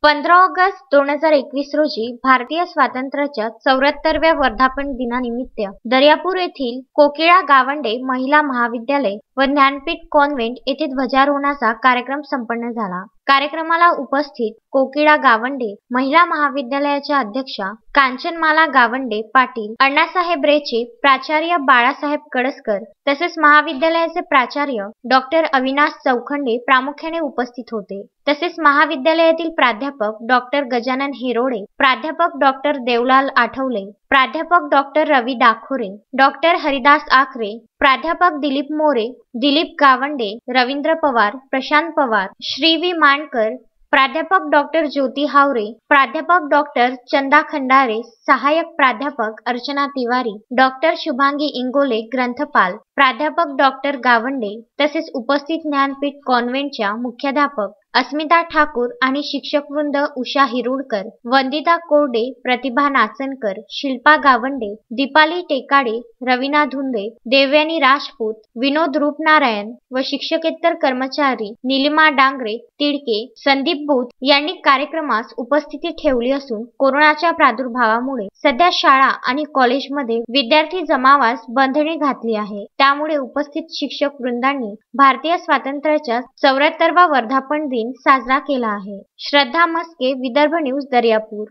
15 August 2021 रोजी भारतीय स्वातंत्र्याच्या 74व्या वर्धापन दिनानिमित्त दर्यापूर येथील कोकिळा गावंडे महिला महाविद्यालय व ज्ञानपीठ कॉन्व्हेंट येथे ध्वजारोहणाचा कार्यक्रम संपन्न झाला। कार्यक्रमाला उपस्थित कोकिळा गावंडे महिला महाविद्यालयाच्या अध्यक्षा कांचनमाला गावंडे पाटील, अण्णासाहेब रेचे, प्राचार्य बाळासाहेब कडसकर तसेच महाविद्यालयाचे प्राचार्य डॉक्टर अविनाश चौखंडे प्रामुख्याने उपस्थित होते। तसेच महाविद्यालयातील प्राध्यापक डॉक्टर गजानन हिरोडे, प्राध्यापक डॉक्टर देवलाल आठवले, प्राध्यापक डॉक्टर रवी दाखोरे, डॉक्टर हरिदास आखरे, प्राध्यापक दिलीप मोरे, दिलीप गावंडे, रवींद्र पवार, प्रशांत पवार, श्री वी मानकर, प्राध्यापक डॉक्टर ज्योती हावरे, प्राध्यापक डॉक्टर चंदा खंडारे, सहाय्यक प्राध्यापक अर्चना तिवारी, डॉक्टर शुभांगी इंगोले ग्रंथपाल, प्राध्यापक डॉक्टर गावंडे तसेच उपस्थित ज्ञानपीठ कॉन्व्हेंटच्या मुख्याध्यापक अस्मिता ठाकूर आणि शिक्षकवृंद उषा हिरुडकर, वंदिता कोरडे, प्रतिभा नाचनकर, शिल्पा गावंडे, दीपाली टेकाडे, रवीना धुंदे, देवयानी राजपूत, विनोद रूपनारायण व शिक्षकेतर कर्मचारी निलिमा डांगरे तिडके, संदीप बुध यांनी कार्यक्रमास उपस्थिती ठेवली असून कोरोनाच्या प्रादुर्भावामुळे सध्या शाळा आणि कॉलेजमध्ये विद्यार्थी जमावास बंधने घातली आहे। त्यामुळे उपस्थित शिक्षक वृंदांनी भारतीय स्वातंत्र्याच्या 74वा वर्धापन दिन साजरा केला आहे। श्रद्धा मस्के, विदर्भ न्यूज, दर्यापूर।